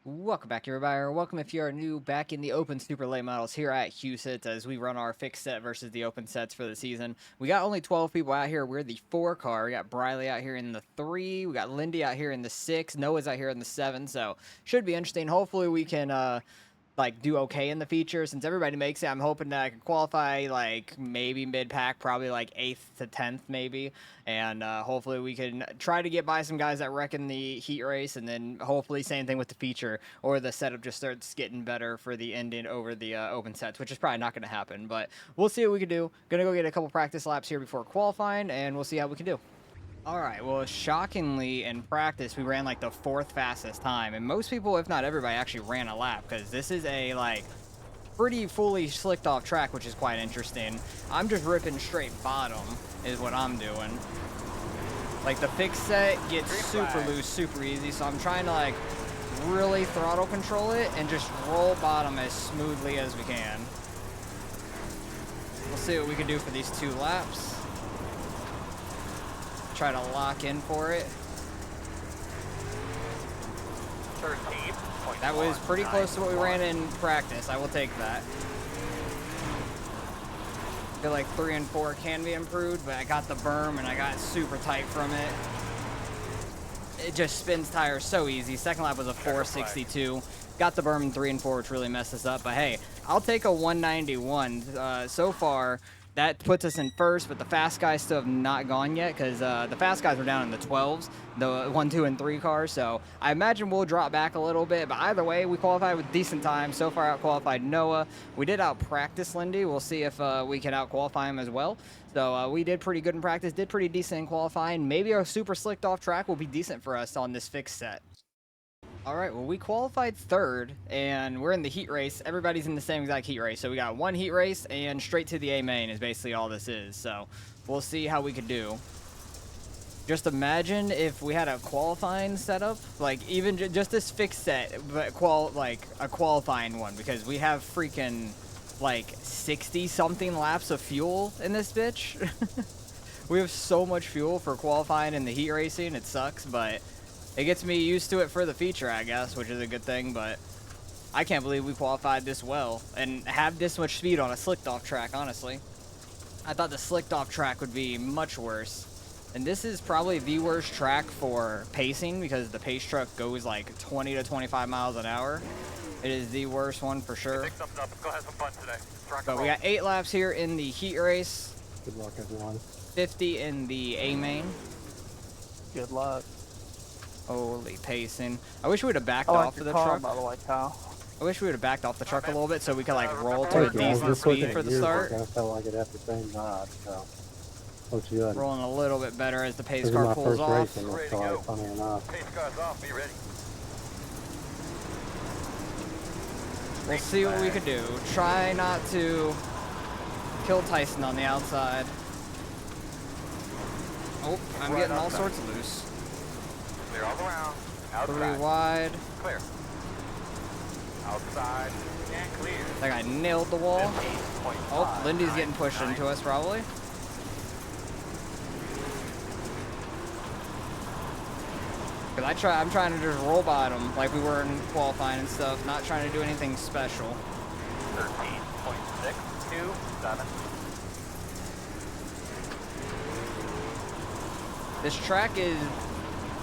Welcome back, everybody, or welcome if you are new back in the open super late models here at Husets as we run our fixed set versus the open sets for the season. We got only 12 people out here. We're the 4 car. We got Briley out here in the 3. We got Lindy out here in the 6. Noah's out here in the 7. So should be interesting. Hopefully we can like do okay in the feature since everybody makes it. I'm hoping that I can qualify like maybe mid pack, probably like 8th to 10th maybe, and hopefully we can try to get by some guys that reckon the heat race, and then hopefully same thing with the feature, or the setup just starts getting better for the ending over the open sets, which is probably not going to happen, but we'll see what we can do. Gonna go get a couple practice laps here before qualifying, and we'll see how we can do. All right, well, shockingly, in practice, we ran like the 4th fastest time, and most people, if not everybody, actually ran a lap, because this is a, like, pretty fully slicked off track, which is quite interesting. I'm just ripping straight bottom, is what I'm doing. Like, the fixed set gets super loose, super easy, so I'm trying to, like, really throttle control it, and just roll bottom as smoothly as we can. We'll see what we can do for these 2 laps. Try to lock in for it. 13. That was pretty close to what we ran in practice. I will take that. I feel like 3 and 4 can be improved, but I got the berm and I got super tight from it. It just spins tires so easy. Second lap was a 462. Got the berm in 3 and 4, which really messed us up. But hey, I'll take a 191. So far, that puts us in first, but the fast guys still have not gone yet because the fast guys are down in the 12s, the 1, 2, and 3 cars. So I imagine we'll drop back a little bit, but either way, we qualified with decent time. So far, out-qualified Noah. We did out-practice Lindy. We'll see if we can out-qualify him as well. So we did pretty good in practice, did pretty decent in qualifying. Maybe our super slicked off track will be decent for us on this fixed set. All right, well, we qualified 3rd, and we're in the heat race. Everybody's in the same exact heat race. So we got 1 heat race, and straight to the A main is basically all this is. So we'll see how we could do. Just imagine if we had a qualifying setup, like even just this fixed set, but like a qualifying one, because we have freaking like 60-something laps of fuel in this bitch. We have so much fuel for qualifying in the heat racing. It sucks, but it gets me used to it for the feature, I guess, which is a good thing, but I can't believe we qualified this well and have this much speed on a slicked off track, honestly. I thought the slicked off track would be much worse. And this is probably the worst track for pacing because the pace truck goes like 20 to 25 miles an hour. It is the worst one for sure. Pick something up. Let's go have some fun today. But we got 8 laps here in the heat race. Good luck, everyone. 50 in the A main. Good luck. Holy pacing. I wish we would have backed I like off your the car, truck. by the way, Kyle. I wish we would have backed off the truck a little bit so we could like roll to a decent speed for the start. I felt like it at the same time, so looks good. Rolling a little bit better as the pace This is car my pulls first off. race in this car, funny enough. Pace car's off. Be ready. We'll see what we could do. Try not to kill Tyson on the outside. Oh, I'm getting all sorts of loose. Clear all around. 3 Outside. wide. Clear. Outside. And clear. That guy nailed the wall. 15.5. Oh, Lindy's getting pushed into us probably. Cause I'm trying to just roll bottom like we were in qualifying and stuff, not trying to do anything special. 13.627. This track is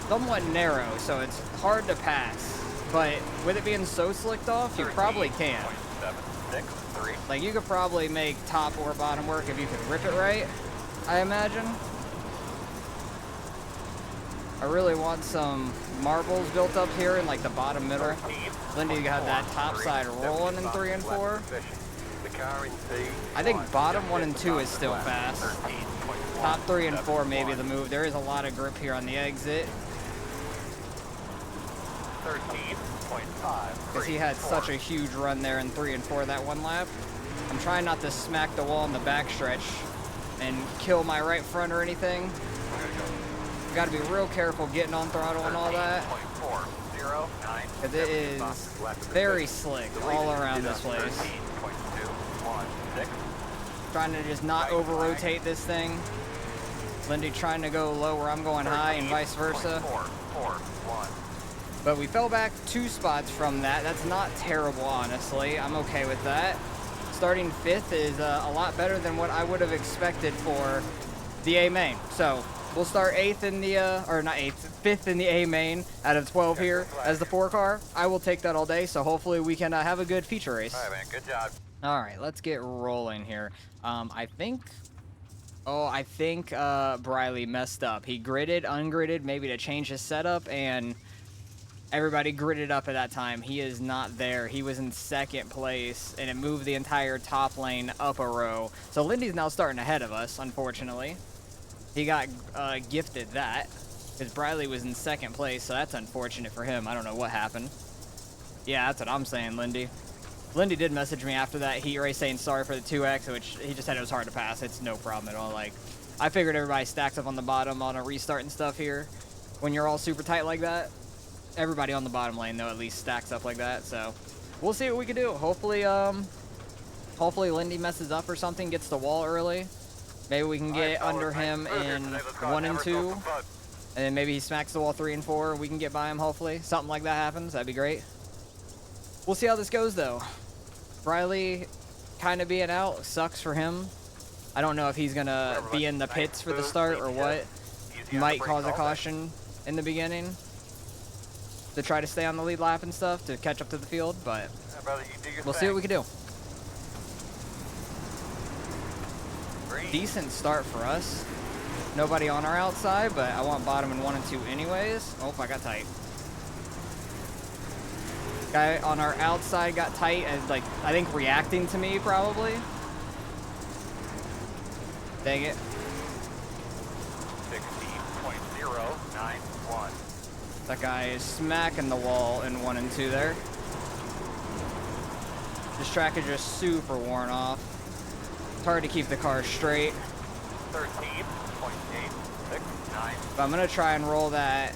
somewhat narrow, so it's hard to pass. But with it being so slicked off, you probably can. 13.763. Like you could probably make top or bottom work if you could rip it right, I imagine. I really want some marbles built up here in like the bottom middle. Lindy got that top side rolling in 3 and 4. I think bottom 1 and 2 is still fast. Top 3 and 4 maybe the move. There is a lot of grip here on the exit. 13.5. Because he had such a huge run there in 3 and 4 that one lap. I'm trying not to smack the wall in the backstretch and kill my right front or anything. Got to be real careful getting on throttle and all that. Because it is very slick all around this place. Trying to just not over-rotate this thing. Lindy trying to go low where I'm going high and vice versa. But we fell back 2 spots from that. That's not terrible, honestly. I'm okay with that. Starting 5th is a lot better than what I would have expected for the A main. So we'll start 8th in the, or not 8th, 5th in the A main out of 12 here as the 4 car. I will take that all day, so hopefully we can have a good feature race. All right, man. Good job. All right, let's get rolling here. I think Briley messed up. He gridded, ungridded, maybe to change his setup, and everybody gridded up at that time. He is not there. He was in 2nd place, and it moved the entire top lane up a row. So Lindy's now starting ahead of us, unfortunately. He got gifted that, because Briley was in 2nd place, so that's unfortunate for him. I don't know what happened. Yeah, that's what I'm saying, Lindy. Lindy did message me after that heat race saying sorry for the 2x, which he just said it was hard to pass. It's no problem at all. Like, I figured everybody stacks up on the bottom on a restart and stuff here. When you're all super tight like that, everybody on the bottom lane, though, at least stacks up like that. So we'll see what we can do. Hopefully, hopefully Lindy messes up or something, gets the wall early. Maybe we can get under him in 1 and 2. And then maybe he smacks the wall 3 and 4. We can get by him, hopefully. Something like that happens. That'd be great. We'll see how this goes, though. Briley kind of being out sucks for him. I don't know if he's going to be in the pits for the start or what. Might cause a caution in the beginning to try to stay on the lead lap and stuff to catch up to the field, but we'll see what we can do. Decent start for us. Nobody on our outside, but I want bottom in 1 and 2 anyways. Oh, I got tight. Guy on our outside got tight as, like, I think reacting to me probably. Dang it. 16.091. That guy is smacking the wall in 1 and 2 there. This track is just super worn off. It's hard to keep the car straight. 13.869. But I'm going to try and roll that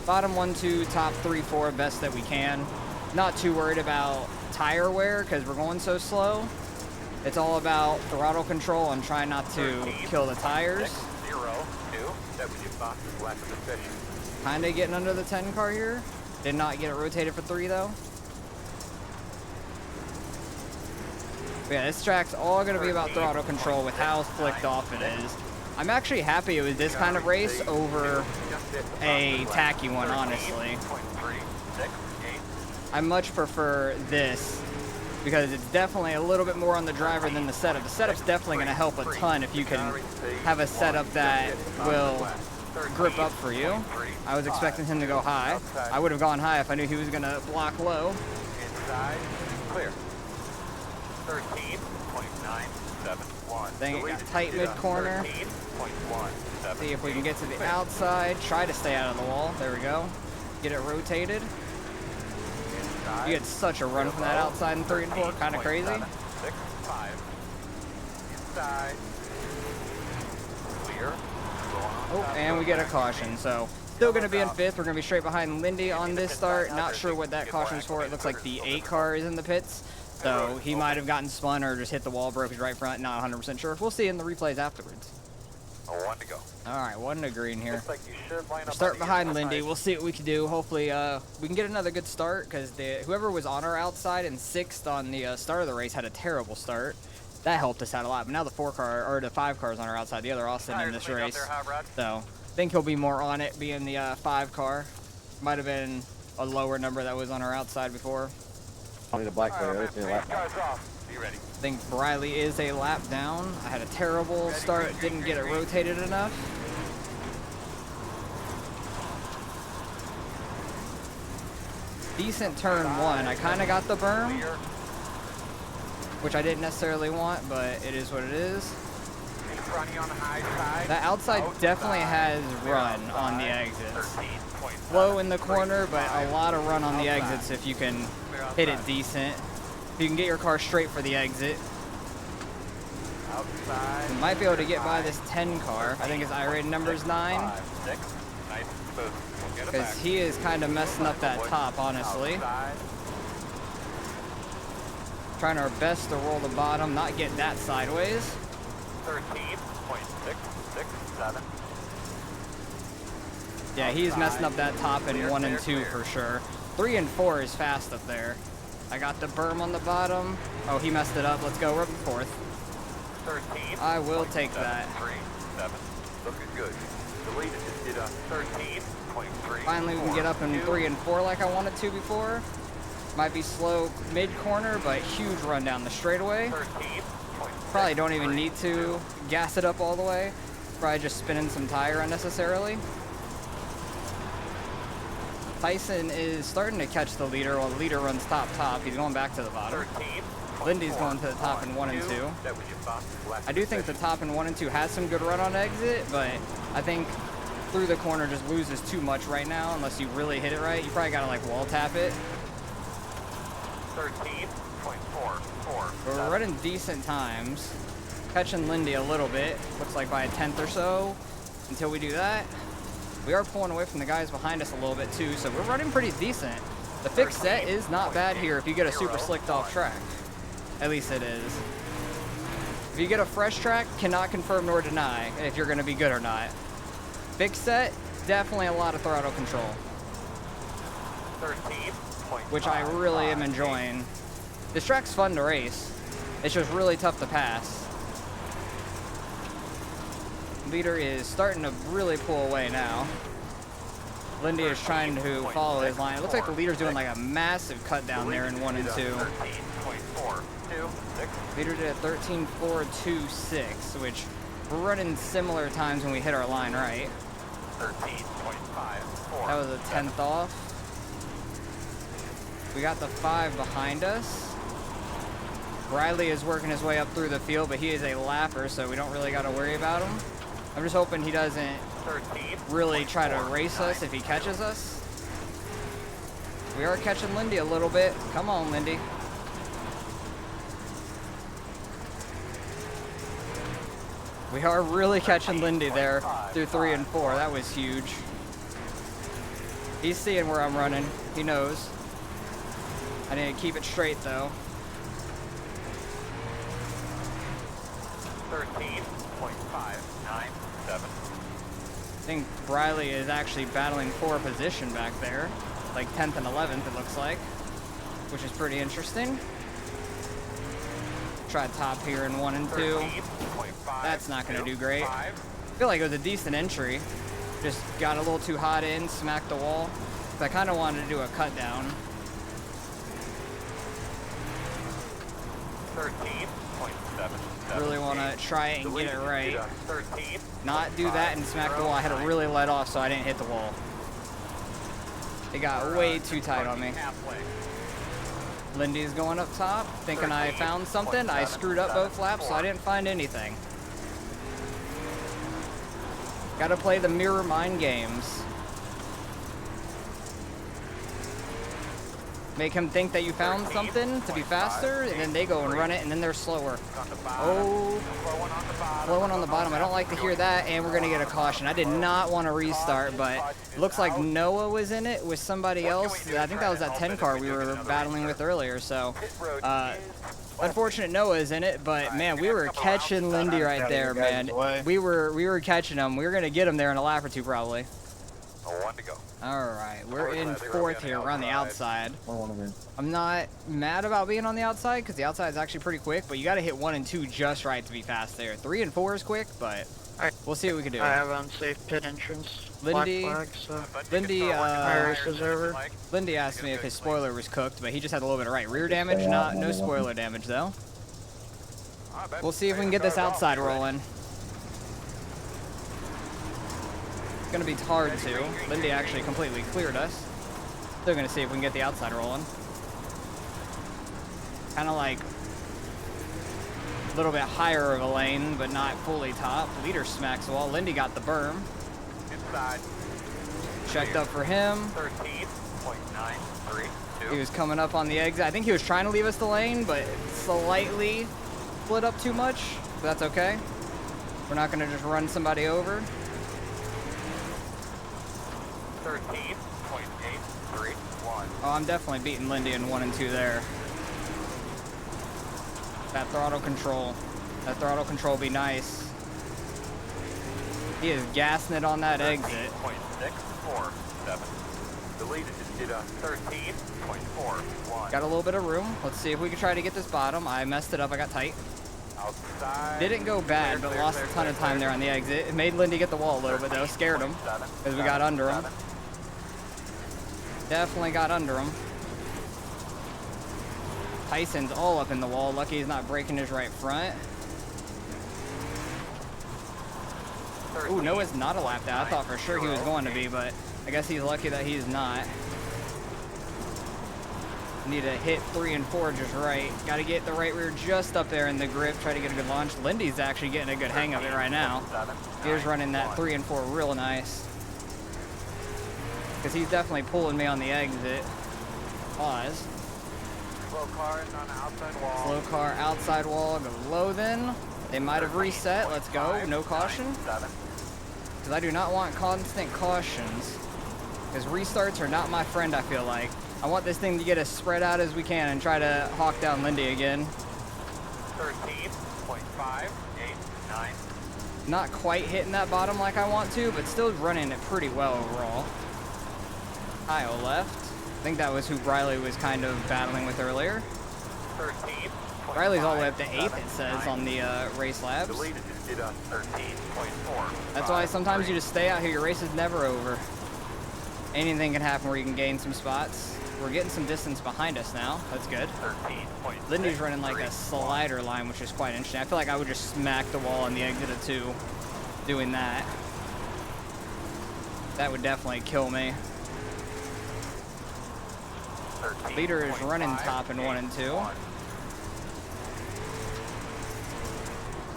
bottom 1, 2, top 3, 4 best that we can. Not too worried about tire wear because we're going so slow. It's all about throttle control and trying not to kill the tires. 602. Kind of getting under the 10 car here. Did not get it rotated for 3 though. But yeah, this track's all going to be about throttle control with how flicked off it is. I'm actually happy it was this kind of race over a tacky one, honestly. I much prefer this because it's definitely a little bit more on the driver than the setup. The setup's definitely going to help a ton if you can have a setup that will grip up for you. I was expecting him to go high. I would have gone high if I knew he was going to block low. Inside, clear. 13.971. Dang it, got tight mid-corner. See if we can get to the outside. Try to stay out of the wall. There we go. Get it rotated. You get such a run from that outside in 3 and 4. Kind of crazy. 6.5. Inside. Clear. Oh, and we get a caution. So still going to be in 5th. We're going to be straight behind Lindy on this start. Not sure what that caution's for. It looks like the 8 car is in the pits. So he might have gotten spun or just hit the wall, broke his right front. Not 100% sure. We'll see in the replays afterwards. 1 to go. All right, 1 to green here. Looks like you should line up Start on the behind inside. Lindy. We'll see what we can do. Hopefully, we can get another good start because whoever was on our outside and 6th on the start of the race had a terrible start. That helped us out a lot. But now the 4 car or the 5 cars on our outside, the other Austin in this race. So I think he'll be more on it, being the 5 car. Might have been a lower number that was on our outside before. I need a black player. It's in a lap. Cars off. Be ready. I think Briley is a lap down. I had a terrible start, didn't get it rotated enough. Decent turn 1. I kind of got the berm, which I didn't necessarily want, but it is what it is. That outside definitely has run on the exits. Low in the corner, but a lot of run on the exits if you can hit it decent. If you can get your car straight for the exit. You might be able to get by this 10 car. I think his I-rated number is 9. Because he is kind of messing up that top, honestly. Trying our best to roll the bottom, not get that sideways. 13.667. Yeah, he's messing up that top in 1 and 2 for sure. 3 and 4 is fast up there. I got the berm on the bottom. Oh, he messed it up. Let's go. We're up in 4th. 13. I will take that. 7. Looking good. The lead just did a 13.3. Finally, we can get up in 3 and 4 like I wanted to before. Might be slow mid-corner, but huge run down the straightaway. 13. Probably don't even need to gas it up all the way. Probably just spinning some tire unnecessarily. Tyson is starting to catch the leader while the leader runs top. He's going back to the bottom. 13. Lindy's going to the top in 1 and 2. That was your fastest lap I do think the top in 1 and 2 has some good run on exit, but I think through the corner just loses too much right now unless you really hit it right. You probably gotta like wall tap it. 13.44. But we're running decent times. Catching Lindy a little bit. Looks like by a 10th or so until we do that. We are pulling away from the guys behind us a little bit too, so we're running pretty decent. The fixed set is not bad here if you get a super slicked off track. At least it is. If you get a fresh track, cannot confirm nor deny if you're going to be good or not. Fixed set, definitely a lot of throttle control, 13.5. which I really am enjoying. This track's fun to race. It's just really tough to pass. Leader is starting to really pull away now. Lindy is trying to follow his line. It looks like the leader's doing like a massive cut down there in 1 and 2. 13.426. Leader did a 13.426, which we're running similar times when we hit our line right. 13.54. That was a 10th off. We got the 5 behind us. Riley is working his way up through the field, but he is a lapper, so we don't really got to worry about him. I'm just hoping he doesn't really try to race us if he catches us. We are catching Lindy a little bit. Come on, Lindy. We are really catching Lindy there through 3 and 4. That was huge. He's seeing where I'm running. He knows. I need to keep it straight though. 13.597. I think Riley is actually battling for position back there. Like 10th and 11th it looks like. Which is pretty interesting. Try top here in 1 and 2. That's not going to do great. I feel like it was a decent entry. Just got a little too hot in, smacked the wall. But I kind of wanted to do a cut down. 13.7. Really want to try it and get it right. Not do that and smack the wall. I had to really let off so I didn't hit the wall. It got way too tight on me. Lindy's going up top, thinking I found something. I screwed up both laps, so I didn't find anything. Gotta play the mirror mind games. Make him think that you found something to be faster, and then they go and run it, and then they're slower. Oh, flowing on the bottom. I don't like to hear that, and we're gonna get a caution. I did not want to restart, but it looks like Noah was in it with somebody else. I think that was that 10 car we were battling with earlier, so unfortunate Noah is in it, but man, we were catching Lindy right there, man. We were catching him. We were gonna get him there in a lap or two probably. 1 to go. All right, we're in 4th here. We're on the outside. I'm not mad about being on the outside because the outside is actually pretty quick, but you got to hit 1 and 2 just right to be fast there. 3 and 4 is quick, but we'll see what we can do. I have unsafe pit entrance. Lindy, Black flag, so Lindy, race is over. Lindy asked me if his spoiler was cooked, but he just had a little bit of right rear damage. No spoiler damage though. We'll see if we can get this outside rolling. It's gonna be hard to. Lindy actually completely cleared us. They're gonna see if we can get the outside rolling. Kind of like a little bit higher of a lane, but not fully top. Leader smacks the wall. Lindy got the berm. Inside. Checked up for him. 13.932. He was coming up on the exit. I think he was trying to leave us the lane, but slightly split up too much. But that's okay. We're not gonna just run somebody over. 13.831. Oh, I'm definitely beating Lindy in 1 and 2 there. That throttle control. That throttle control be nice. He is gassing it on that exit. 13.641. The leader just did a 13.41. Got a little bit of room. Let's see if we can try to get this bottom. I messed it up. I got tight. Outside. Didn't go bad, but lost a ton of time there on the exit. It made Lindy get the wall a little bit, though. Scared him because we got under him. Definitely got under him. Tyson's all up in the wall. Lucky he's not breaking his right front. Ooh, Noah's not a lap down. I thought for sure he was going to be, but I guess he's lucky that he's not. Need to hit 3 and 4 just right. Got to get the right rear just up there in the grip. Try to get a good launch. Lindy's actually getting a good hang of it right now. He's running that 3 and 4 real nice. Because he's definitely pulling me on the exit. Pause. Slow car is on the outside wall. Slow car outside wall. Go low then. They might have reset. Let's go. No caution. Because I do not want constant cautions. Because restarts are not my friend, I feel like. I want this thing to get as spread out as we can and try to hawk down Lindy again. 13.589. Not quite hitting that bottom like I want to, but still running it pretty well overall. Kyle left. I think that was who Briley was kind of battling with earlier. 13. Briley's all the way up to 8th, it says on the race labs. The leader just did a 13.4. That's why sometimes you just stay out here. Your race is never over. Anything can happen where you can gain some spots. We're getting some distance behind us now. That's good. 13.6. Lindy's running like a slider line, which is quite interesting. I feel like I would just smack the wall on the exit of 2 doing that. That would definitely kill me. Leader is running top in 1 and 2.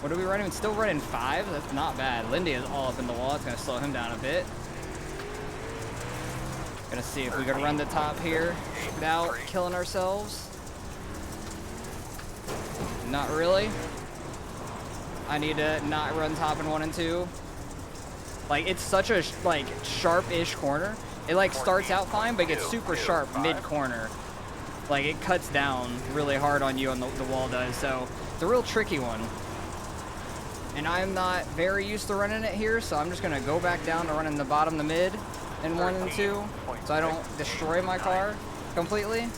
What are we running? Still running 5? That's not bad. Lindy is all up in the wall. It's going to slow him down a bit. Gonna see if we can run the top here without killing ourselves. Not really. I need to not run top in 1 and 2. Like, it's such a like sharp-ish corner. It like starts out fine, but gets super sharp mid-corner. Like, it cuts down really hard on you, on the wall does. So it's a real tricky one. And I'm not very used to running it here, so I'm just gonna go back down to running the bottom, the mid in 1 and 2, so I don't destroy my car completely.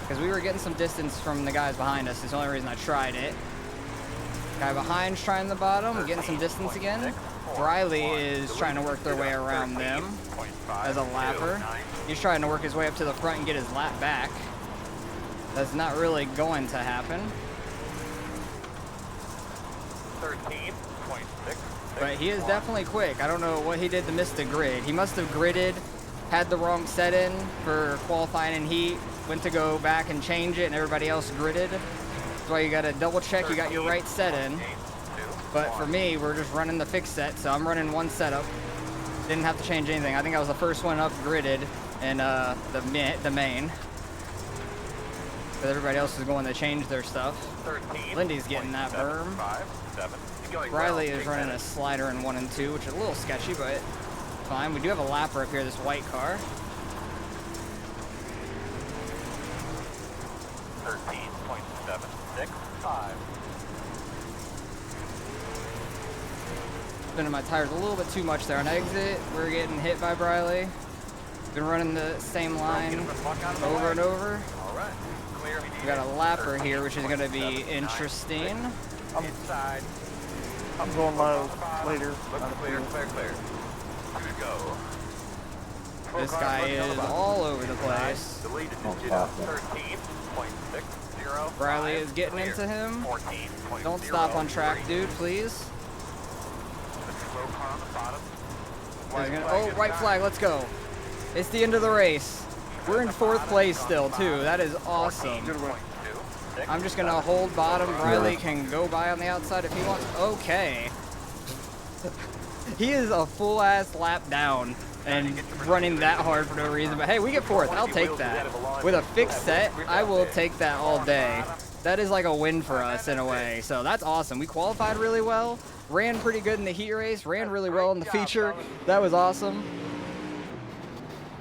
Because we were getting some distance from the guys behind us. It's the only reason I tried it. Guy behind's trying the bottom, getting some distance again. Briley is trying to work their way around them as a lapper. He's trying to work his way up to the front and get his lap back. That's not really going to happen. 13.6. But he is definitely quick. I don't know what he did to miss the grid. He must have gridded, had the wrong set in for qualifying in heat, went to go back and change it, and everybody else gridded. That's why you got to double check you got your right set in. But for me, we're just running the fixed set, so I'm running 1 setup. Didn't have to change anything. I think I was the first one up gridded in the main. But everybody else is going to change their stuff. Lindy's getting that berm. Briley is running a slider in 1 and 2, which is a little sketchy, but fine. We do have a lapper up here, this white car. 13.765. Spinning my tires a little bit too much there on exit. We're getting hit by Briley. Been running the same line over and over. All right. Clear. We got a lapper here, which is going to be interesting. Inside. I'm going low later. Looks clear, clear, clear. Good to go. This guy is all over the place. The lead is did a 13.60. Briley is getting into him. 14.0. Don't stop on track, dude, please. Slow car on the bottom. Oh, white flag, let's go. It's the end of the race. We're in 4th place still, too. That is awesome. I'm just going to hold bottom. Briley can go by on the outside if he wants. Okay. He is a full-ass lap down and running that hard for no reason. But, hey, we get 4th. I'll take that. With a fixed set, I will take that all day. That is like a win for us in a way. So that's awesome. We qualified really well. Ran pretty good in the heat race. Ran really well in the feature. That was awesome.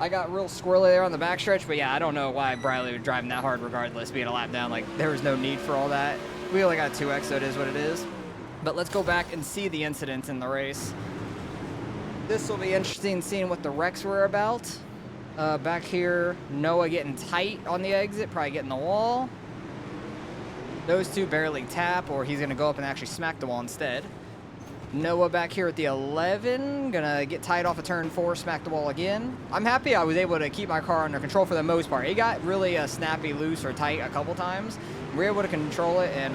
I got real squirrely there on the backstretch, but yeah, I don't know why Briley was driving that hard regardless, being a lap down. Like, there was no need for all that. We only got 2x, so it is what it is. But let's go back and see the incidents in the race. This will be interesting seeing what the wrecks were about. Back here, Noah getting tight on the exit, probably getting the wall. Those two barely tap, or he's going to go up and actually smack the wall instead. Noah back here at the 11, gonna get tight off of turn 4, smack the wall again. I'm happy I was able to keep my car under control for the most part. It got really snappy, loose, or tight a couple times. We were able to control it and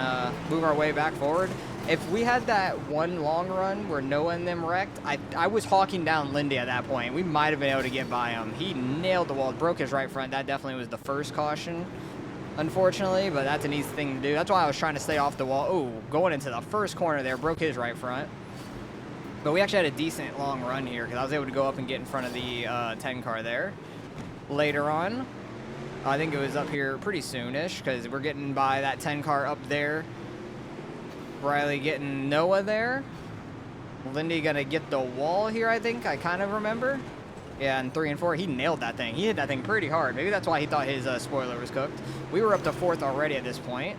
move our way back forward. If we had that one long run where Noah and them wrecked, I was hawking down Lindy at that point. We might have been able to get by him. He nailed the wall, broke his right front. That definitely was the first caution, unfortunately, but that's an easy thing to do. That's why I was trying to stay off the wall. Oh, going into the first corner there, broke his right front. But we actually had a decent long run here because I was able to go up and get in front of the 10 car there. Later on, I think it was up here pretty soonish because we're getting by that 10 car up there. Riley getting Noah there. Lindy gonna get the wall here, I think. I kind of remember. Yeah, and 3 and 4, he nailed that thing. He hit that thing pretty hard. Maybe that's why he thought his spoiler was cooked. We were up to 4th already at this point.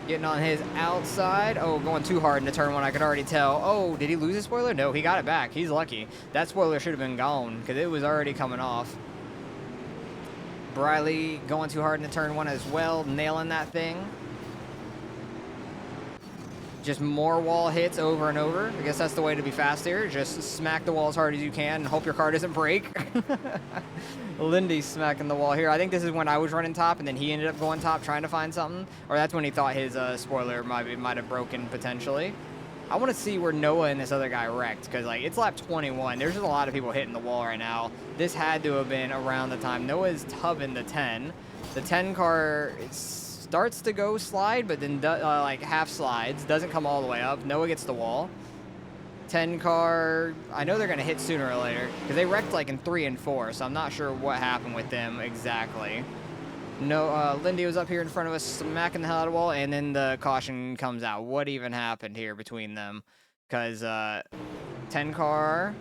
Getting on his outside. Oh, going too hard into turn 1, I could already tell. Oh, did he lose his spoiler? No, he got it back. He's lucky. That spoiler should have been gone because it was already coming off. Briley going too hard into turn 1 as well, nailing that thing. Just more wall hits over and over. I guess that's the way to be fast here. Just smack the wall as hard as you can and hope your car doesn't break. Lindy's smacking the wall here. I think this is when I was running top and then he ended up going top trying to find something. Or that's when he thought his spoiler might have broken potentially. I want to see where Noah and this other guy wrecked because like it's lap 21. There's just a lot of people hitting the wall right now. This had to have been around the time Noah's tubbing the 10. The 10 car starts to go slide, but then like half slides, doesn't come all the way up. Noah gets the wall. 10 car, I know they're gonna hit sooner or later because they wrecked like in 3 and 4, so I'm not sure what happened with them exactly. No, Lindy was up here in front of us smacking the hell out of the wall, and then the caution comes out. What even happened here between them? Because 10 car,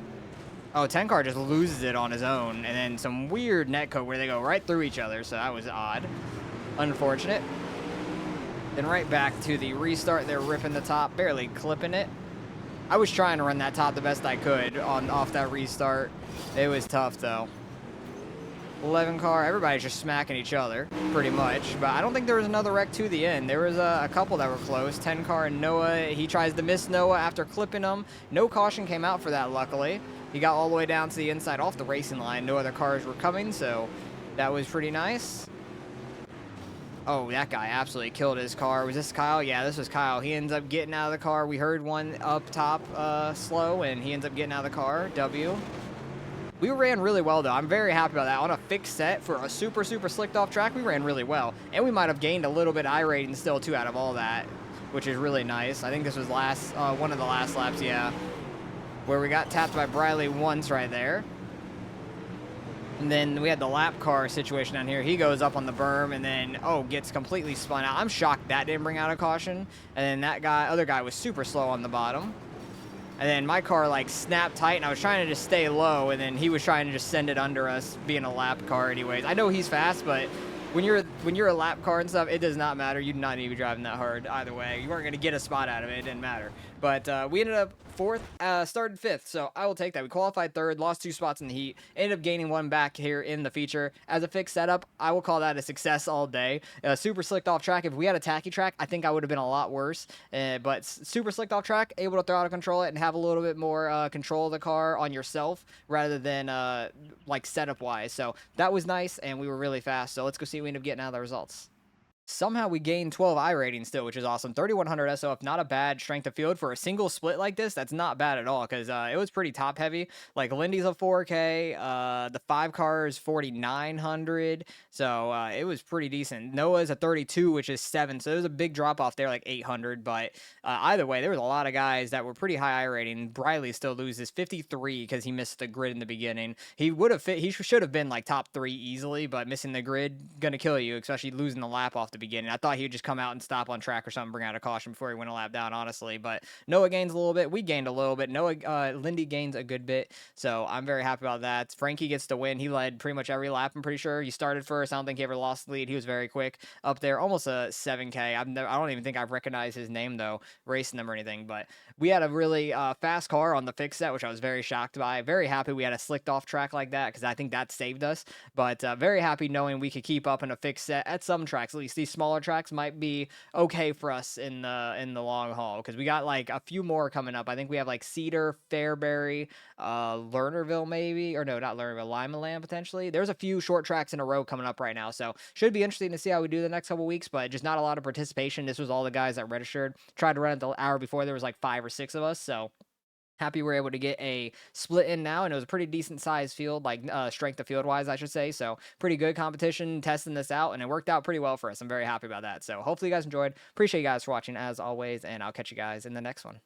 oh, 10 car just loses it on his own, and then some weird netcode where they go right through each other, so that was odd. Unfortunate. Then right back to the restart. They're ripping the top, barely clipping it. I was trying to run that top the best I could off that restart. It was tough though. 11 car, everybody's just smacking each other pretty much, but I don't think there was another wreck to the end. There was a couple that were close. 10 car and Noah, he tries to miss Noah after clipping him. No caution came out for that, luckily. He got all the way down to the inside off the racing line. No other cars were coming, so that was pretty nice. Oh, that guy absolutely killed his car. Was this Kyle? Yeah, this was Kyle. He ends up getting out of the car. We heard one up top slow, and he ends up getting out of the car. W. We ran really well, though. I'm very happy about that. On a fixed set for a super, super slicked off track, we ran really well. And we might have gained a little bit of I-rating still, too, out of all that, which is really nice. I think this was one of the last laps, yeah, where we got tapped by Briley once right there. And then we had the lap car situation down here. He goes up on the berm and then, oh, gets completely spun out. I'm shocked that didn't bring out a caution. And then that other guy was super slow on the bottom. And then my car like snapped tight and I was trying to just stay low and then he was trying to just send it under us being a lap car anyways. I know he's fast, but when you're a lap car and stuff, it does not matter. You do not need to be driving that hard either way. You weren't going to get a spot out of it. It didn't matter. But we ended up 4th, started 5th, so I will take that. We qualified 3rd, lost 2 spots in the heat, ended up gaining 1 back here in the feature. As a fixed setup, I will call that a success all day. Super slicked off track. If we had a tacky track, I think I would have been a lot worse. But super slicked off track, able to throttle control it and have a little bit more control of the car on yourself rather than like setup-wise. So that was nice, and we were really fast. So let's go see what we end up getting out of the results. Somehow we gained 12 I rating still, which is awesome. 3100 SOF, not a bad strength of field for a single split like this. That's not bad at all because it was pretty top heavy. Like Lindy's a 4K, the 5 car is 4900, so it was pretty decent. Noah's a 32, which is 7, so there's a big drop off there, like 800. But either way, there was a lot of guys that were pretty high I rating. Briley still loses 53 because he missed the grid in the beginning. He would have he should have been like top 3 easily, but missing the grid gonna kill you, especially losing the lap off off the beginning. I thought he would just come out and stop on track or something, bring out a caution before he went a lap down, honestly. But Noah gains a little bit. We gained a little bit. Lindy gains a good bit. So I'm very happy about that. Frankie gets the win. He led pretty much every lap, I'm pretty sure. He started first. I don't think he ever lost the lead. He was very quick up there, almost a 7K. I don't even think I've recognized his name, though, racing them or anything. But we had a really fast car on the fix set, which I was very shocked by. Very happy we had a slicked off track like that, because I think that saved us. But very happy knowing we could keep up in a fixed set at some tracks. At least these smaller tracks might be okay for us in the long haul, because we got like a few more coming up. I think we have like Cedar, Fairbury, Lernerville maybe, or no, not Lernerville, Lima Land potentially. There's a few short tracks in a row coming up right now, so should be interesting to see how we do the next couple weeks, but just not a lot of participation. This was all the guys that registered. Tried to run it the hour before, there was like 5 or 6 of us, so happy we're able to get a split in now, and it was a pretty decent sized field, like strength of field wise, I should say. So pretty good competition testing this out, and it worked out pretty well for us. I'm very happy about that. So hopefully you guys enjoyed. Appreciate you guys for watching as always, and I'll catch you guys in the next one.